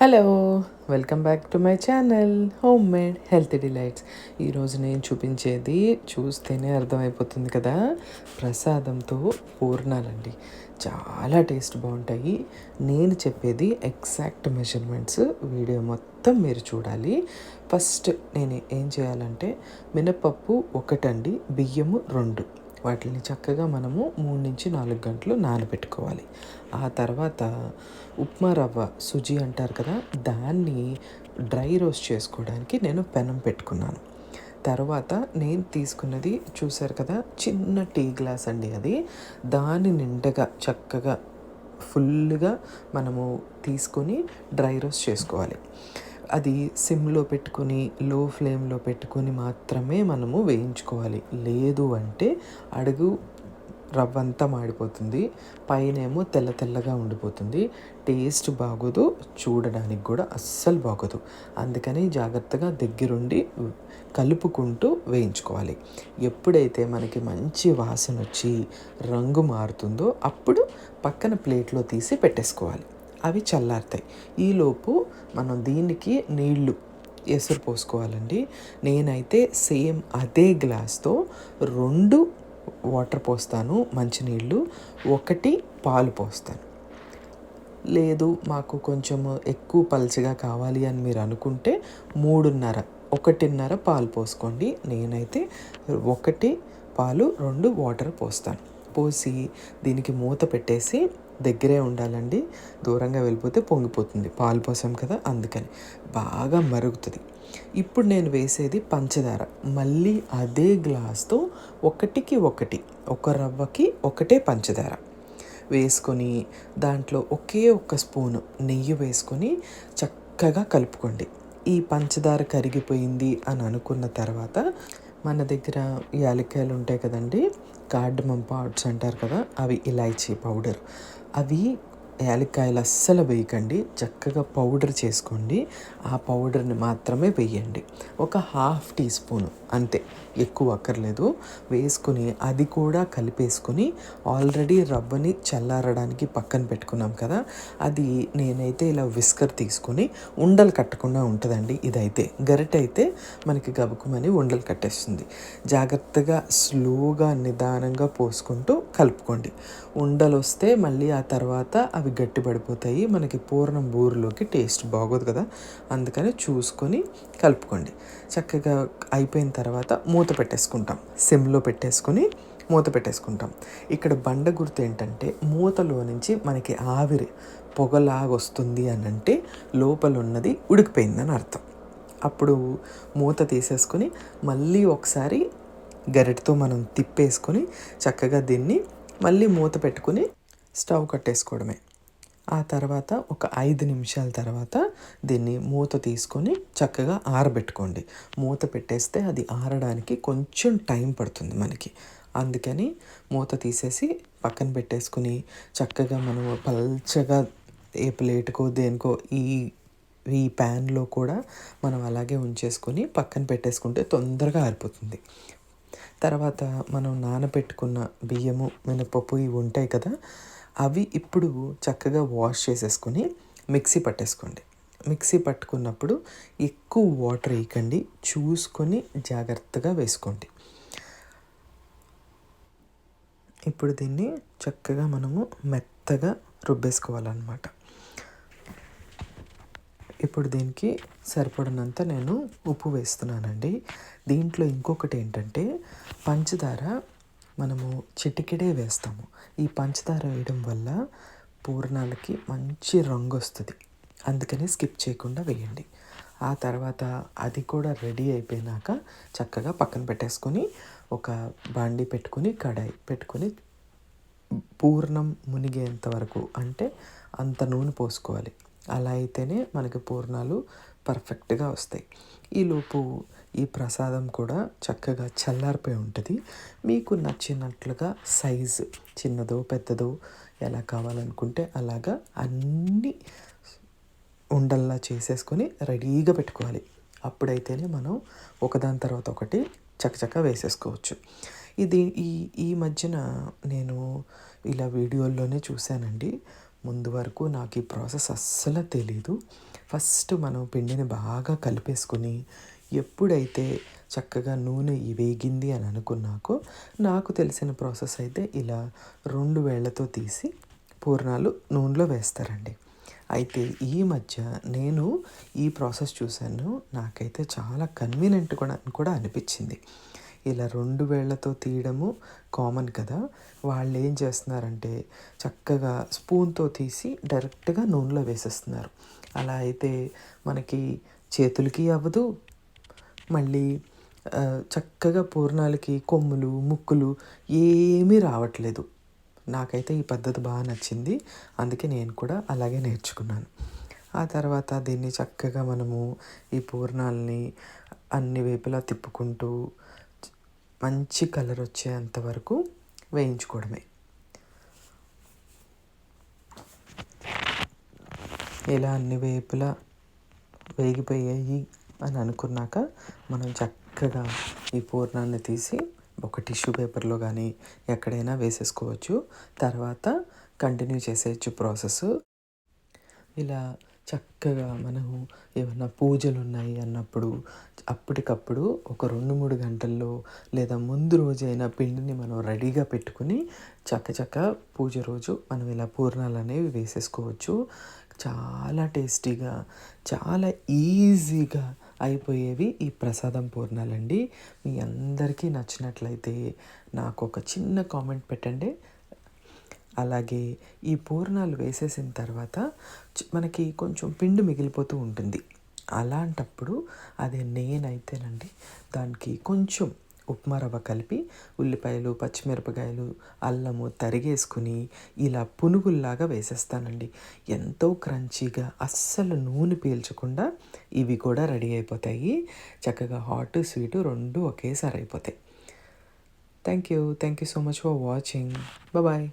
Hello! Welcome back to my channel home made healthy delights. ఈరోజు నేను చూపించేది చూస్తేనే అర్థమైపోతుంది కదా, ప్రసాదంతో పూర్ణాలండి. చాలా టేస్ట్ బాగుంటాయి. నేను చెప్పేది ఎగ్జాక్ట్ మెజర్మెంట్స్. వీడియో మొత్తం మీరు చూడాలి. ఫస్ట్ నేను ఏం చేయాలంటే, మినపప్పు ఒకటండి, బియ్యము 2, వాటిని చక్కగా మనము 3-4 గంటలు నానబెట్టుకోవాలి. ఆ తర్వాత ఉప్మా రవ్వ, సుజీ అంటారు కదా, దాన్ని డ్రై రోస్ట్ చేసుకోవడానికి నేను పెనం పెట్టుకున్నాను. తర్వాత నేను తీసుకున్నది చూసారు కదా, చిన్న టీ గ్లాస్ అండి అది. దాని నిండగా చక్కగా ఫుల్గా మనము తీసుకొని డ్రై రోస్ట్ చేసుకోవాలి. అది సిమ్లో పెట్టుకొని లో ఫ్లేమ్లో పెట్టుకొని మాత్రమే మనము వేయించుకోవాలి. లేదు అంటే అడుగు రవ్వంతా మాడిపోతుంది, పైనేమో తెల్ల తెల్లగా ఉండిపోతుంది. టేస్ట్ బాగోదు, చూడడానికి కూడా అస్సలు బాగోదు. అందుకని జాగ్రత్తగా దగ్గరుండి కలుపుకుంటూ వేయించుకోవాలి. ఎప్పుడైతే మనకి మంచి వాసన వచ్చి రంగు మారుతుందో అప్పుడు పక్కన ప్లేట్లో తీసి పెట్టేసుకోవాలి. అవి చల్లారుతాయి. ఈలోపు మనం దీనికి నీళ్లు ఎసురు పోసుకోవాలండి. నేనైతే సేమ్ అదే గ్లాస్తో 2 వాటర్ పోస్తాను, మంచినీళ్ళు, 1 పాలు పోస్తాను. లేదు మాకు కొంచెం ఎక్కువ పల్చగా కావాలి అని మీరు అనుకుంటే 1.5 పాలు పోసుకోండి. నేనైతే 1 పాలు 2 వాటర్ పోస్తాను. పోసి దీనికి మూత పెట్టేసి దగ్గరే ఉండాలండి, దూరంగా వెళ్ళిపోతే పొంగిపోతుంది. పాలు పోసాం కదా, అందుకని బాగా మరుగుతుంది. ఇప్పుడు నేను వేసేది పంచదార. మళ్ళీ అదే గ్లాస్తో 1కి 1, ఒక రవ్వకి 1 పంచదార వేసుకొని దాంట్లో ఒకే ఒక్క స్పూను నెయ్యి వేసుకొని చక్కగా కలుపుకోండి. ఈ పంచదార కరిగిపోయింది అని అనుకున్న తర్వాత మన దగ్గర యాలక్కాయలు ఉంటాయి కదండి, కార్డమమ్ పౌడర్స్ అంటారు కదా, అవి ఇలాచీ పౌడర్, అవి యాలక్కాయలు అస్సలు వేయకండి, చక్కగా పౌడర్ చేసుకోండి. ఆ పౌడర్ని మాత్రమే వేయండి. ఒక 1/2 టీ స్పూను అంతే, ఎక్కువ అక్కర్లేదు. వేసుకుని అది కూడా కలిపేసుకుని ఆల్రెడీ రవ్వని చల్లారడానికి పక్కన పెట్టుకున్నాం కదా, అది నేనైతే ఇలా విస్కర్ తీసుకుని ఉండలు కట్టకుండా ఉంటుందండి. ఇదైతే గరిటె అయితే మనకి గబుకుమని ఉండలు కట్టేస్తుంది. జాగ్రత్తగా స్లోగా నిదానంగా పోసుకుంటూ కలుపుకోండి. ఉండలు వస్తే మళ్ళీ ఆ తర్వాత అవి గట్టిపడిపోతాయి, మనకి పూర్ణం బూరెలోకి టేస్ట్ బాగోదు కదా, అందుకని చూసుకొని కలుపుకోండి. చక్కగా అయిపోయిన తర్వాత మూత పెట్టేసుకుంటాం, సిమ్లో పెట్టేసుకొని మూత పెట్టేసుకుంటాం. ఇక్కడ బండ గుర్తు ఏంటంటే, మూతలో నుంచి మనకి ఆవిరి పొగలాగా వస్తుంది అని అంటే లోపల ఉన్నది ఉడికిపోయిందని అర్థం. అప్పుడు మూత తీసేసుకొని మళ్ళీ ఒకసారి గరిటతో మనం తిప్పేసుకొని చక్కగా దీన్ని మళ్ళీ మూత పెట్టుకుని స్టవ్ కట్టేసుకోవడమే. ఆ తర్వాత ఒక 5 నిమిషాల తర్వాత దీన్ని మూత తీసుకొని చక్కగా ఆరబెట్టుకోండి. మూత పెట్టేస్తే అది ఆరడానికి కొంచెం టైం పడుతుంది మనకి, అందుకని మూత తీసేసి పక్కన పెట్టేసుకుని చక్కగా మనం పల్చగా ఏ ప్లేట్కో దేనికో ఈ ప్యాన్లో కూడా మనం అలాగే ఉంచేసుకొని పక్కన పెట్టేసుకుంటే తొందరగా ఆరిపోతుంది. తర్వాత మనం నానబెట్టుకున్న బియ్యము, మినపప్పు ఇవి ఉంటాయి కదా, అవి ఇప్పుడు చక్కగా వాష్ చేసేసుకొని మిక్సీ పట్టేసుకోండి. మిక్సీ పట్టుకున్నప్పుడు ఎక్కువ వాటర్ వేయకండి, చూసుకొని జాగ్రత్తగా వేసుకోండి. ఇప్పుడు దీన్ని చక్కగా మనము మెత్తగా రుబ్బేసుకోవాలన్నమాట. ఇప్పుడు దీనికి సరిపడినంత నేను ఉప్పు వేస్తున్నానండి. దీంట్లో ఇంకొకటి ఏంటంటే, పంచదార మనము చిటికెడే వేస్తాము. ఈ పంచదార వేయడం వల్ల పూర్ణాలకి మంచి రంగు వస్తుంది, అందుకని స్కిప్ చేయకుండా వేయండి. ఆ తర్వాత అది కూడా రెడీ అయిపోయినాక చక్కగా పక్కన పెట్టేసుకొని ఒక బాండీ పెట్టుకుని కడాయి పెట్టుకొని పూర్ణం మునిగేంత వరకు, అంటే అంత నూనె పోసుకోవాలి. అలా అయితేనే మనకి పూర్ణాలు పర్ఫెక్ట్గా వస్తాయి. ఈలోపు ఈ ప్రసాదం కూడా చక్కగా చల్లారిపోయి ఉంటుంది. మీకు నచ్చినట్లుగా సైజు చిన్నదో పెద్దదో ఎలా కావాలనుకుంటే అలాగా అన్నీ ఉండల్లా చేసేసుకొని రెడీగా పెట్టుకోవాలి. అప్పుడైతేనే మనం ఒకదాని తర్వాత ఒకటి చకచకా వేసేసుకోవచ్చు. ఇది ఈ మధ్యన నేను ఇలా వీడియోల్లోనే చూశానండి. ముందు వరకు నాకు ఈ ప్రాసెస్ అస్సలు తెలీదు. ఫస్ట్ మనం పిండిని బాగా కలిపేసుకుని ఎప్పుడైతే చక్కగా నూనె వేగింది అని అనుకున్నాకో నాకు తెలిసిన ప్రాసెస్ అయితే ఇలా 2 వేళ్ళతో తీసి పూర్ణాలు నూనెలో వేస్తారండి. అయితే ఈ మధ్య నేను ఈ ప్రాసెస్ చూశాను. నాకైతే చాలా కన్వీనియంట్ కూడా అనిపించింది. ఇలా 2 వేళ్ళతో తీయడము కామన్ కదా! వాళ్ళేం చేస్తున్నారంటే చక్కగా స్పూన్‌తో తీసి డైరెక్ట్‌గా నూనెలో వేసేస్తున్నారు. అలా అయితే మనకి చేతులకి అవ్వదు. మళ్ళీ చక్కగా పూర్ణాలకి కొమ్ములు, ముక్కులు ఏమీ రావట్లేదు. నాకైతే ఈ పద్ధతి బాగా నచ్చింది. అందుకే నేను కూడా అలాగే నేర్చుకున్నాను. ఆ తర్వాత దీన్ని చక్కగా మనము ఈ పూర్ణాలని అన్ని వైపులా తిప్పుకుంటూ మంచి కలర్ వచ్చేంత వరకు వేయించుకోవడమే. ఇలా అన్ని వైపులా వేగిపోయాయి అని అనుకున్నాక మనం చక్కగా ఈ పూర్ణాన్ని తీసి ఒక టిష్యూ పేపర్లో కానీ ఎక్కడైనా వేసేసుకోవచ్చు. తర్వాత కంటిన్యూ చేసేయచ్చు ప్రాసెస్. ఇలా చక్కగా మనము ఏమన్నా పూజలు ఉన్నాయి అన్నప్పుడు అప్పటికప్పుడు ఒక 2-3 గంటల్లో లేదా ముందు రోజైనా పిండిని మనం రెడీగా పెట్టుకుని చక్క పూజ రోజు మనం ఇలా పూర్ణాలు అనేవి వేసేసుకోవచ్చు. చాలా టేస్టీగా, చాలా ఈజీగా అయిపోయేవి ఈ ప్రసాదం పూర్ణాలండి. మీ అందరికీ నచ్చినట్లయితే నాకు ఒక చిన్న కామెంట్ పెట్టండి. అలాగే ఈ పూర్ణాలు వేసేసిన తర్వాత మనకి కొంచెం పిండి మిగిలిపోతూ ఉంటుంది. అలాంటప్పుడు అది నేనైతేనండి దానికి కొంచెం ఉప్మా రవ్వ కలిపి ఉల్లిపాయలు, పచ్చిమిరపకాయలు, అల్లము తరిగేసుకుని ఇలా పునుగుల్లాగా వేసేస్తానండి. ఎంతో క్రంచీగా అస్సలు నూనె పీల్చకుండా ఇవి కూడా రెడీ అయిపోతాయి. చక్కగా హాట్, స్వీటు 2 ఒకేసారి అయిపోతాయి. Thank you so much for watching. Bye.